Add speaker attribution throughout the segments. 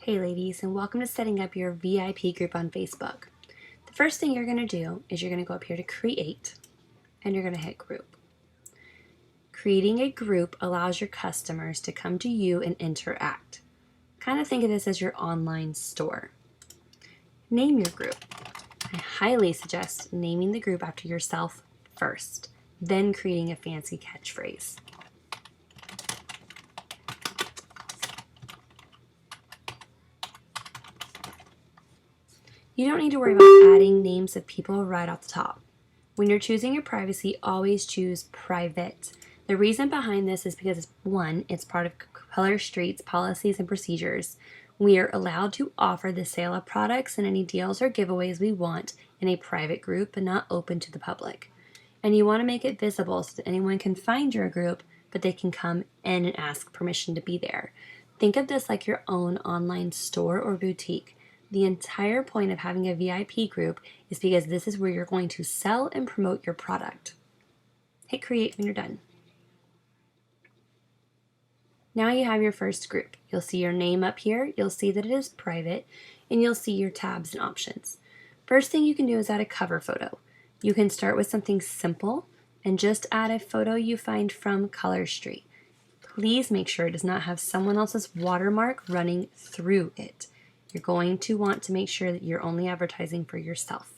Speaker 1: Hey ladies, and welcome to setting up your VIP group on Facebook. The first thing you're going to do is you're going to go up here to create and you're going to hit group. Creating a group allows your customers to come to you and interact. Kind of think of this as your online store. Name your group. I highly suggest naming the group after yourself first, then creating a fancy catchphrase. You don't need to worry about adding names of people right off the top. When you're choosing your privacy, always choose private. The reason behind this is because, one, it's part of Color Street's policies and procedures. We are allowed to offer the sale of products and any deals or giveaways we want in a private group and not open to the public. And you want to make it visible so that anyone can find your group, but they can come in and ask permission to be there. Think of this like your own online store or boutique. The entire point of having a VIP group is because this is where you're going to sell and promote your product. Hit create when you're done. Now you have your first group. You'll see your name up here, you'll see that it is private, and you'll see your tabs and options. First thing you can do is add a cover photo. You can start with something simple and just add a photo you find from Color Street. Please make sure it does not have someone else's watermark running through it. You're going to want to make sure that you're only advertising for yourself.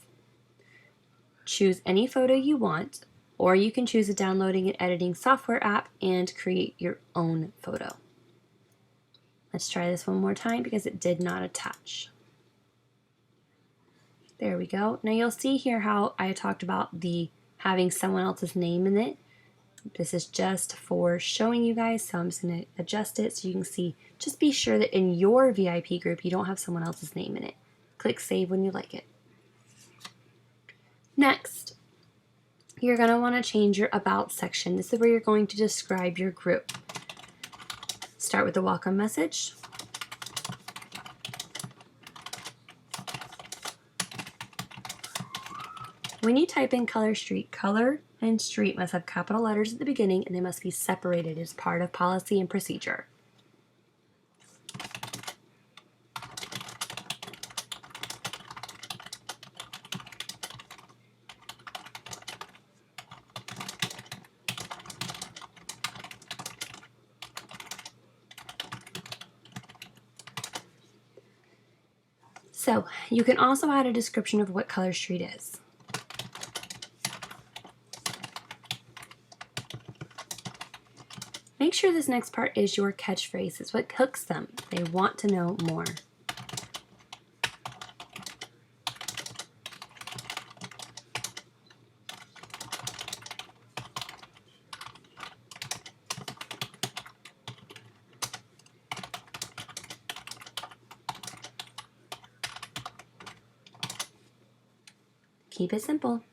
Speaker 1: Choose any photo you want, or you can choose a downloading and editing software app and create your own photo. Let's try this one more time because it did not attach. There we go. Now you'll see here how I talked about the having someone else's name in it. This is just for showing you guys, so I'm just going to adjust it so you can see. Just be sure that in your VIP group you don't have someone else's name in it. Click save when you like it. Next, you're going to want to change your about section. This is where you're going to describe your group. Start with the welcome message. When you type in Color Street, color and street must have capital letters at the beginning and they must be separated as part of policy and procedure. So you can also add a description of what Color Street is. Make sure this next part is your catchphrase. It's what hooks them. They want to know more. Keep it simple.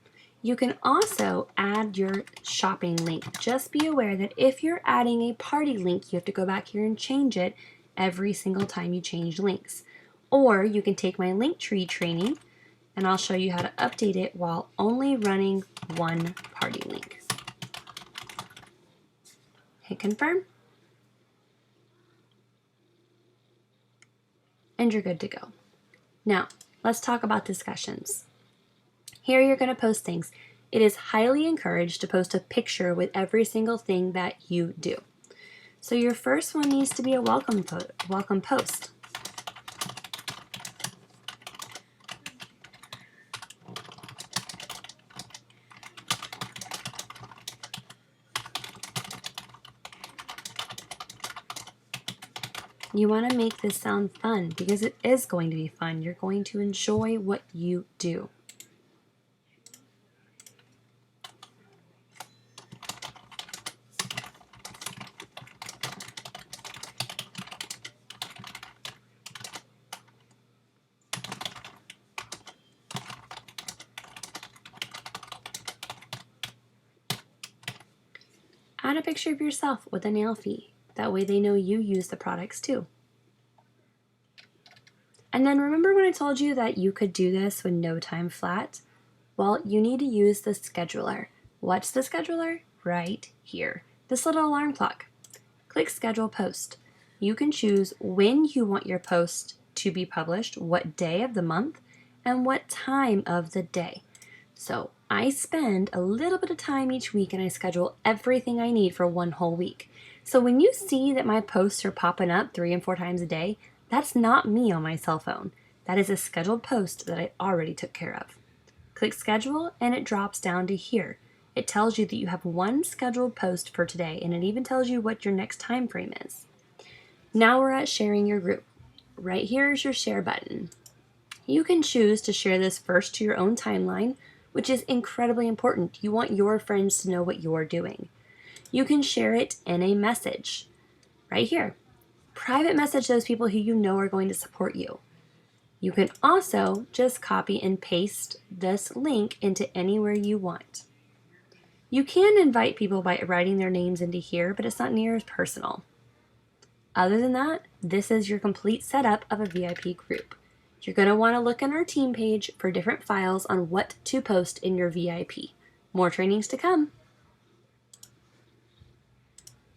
Speaker 1: You can also add your shopping link. Just be aware that if you're adding a party link, you have to go back here and change it every single time you change links. Or you can take my Linktree training and I'll show you how to update it while only running one party link. Hit confirm. And you're good to go. Now, let's talk about discussions. Here you're going to post things. It is highly encouraged to post a picture with every single thing that you do. So your first one needs to be a welcome post. You want to make this sound fun because it is going to be fun. You're going to enjoy what you do. Add a picture of yourself with a nail fee. That way they know you use the products too. And then remember when I told you that you could do this with no time flat? Well, you need to use the scheduler. What's the scheduler? Right here. This little alarm clock. Click schedule post. You can choose when you want your post to be published, what day of the month, and what time of the day. So I spend a little bit of time each week and I schedule everything I need for one whole week. So when you see that my posts are popping up 3 and 4 times a day, that's not me on my cell phone. That is a scheduled post that I already took care of. Click schedule and it drops down to here. It tells you that you have one scheduled post for today, and it even tells you what your next time frame is. Now we're at sharing your group. Right here is your share button. You can choose to share this first to your own timeline, which is incredibly important. You want your friends to know what you're doing. You can share it in a message right here. Private message those people who you know are going to support you. You can also just copy and paste this link into anywhere you want. You can invite people by writing their names into here, but it's not near as personal. Other than that, this is your complete setup of a VIP group. You're going to want to look on our team page for different files on what to post in your VIP. More trainings to come.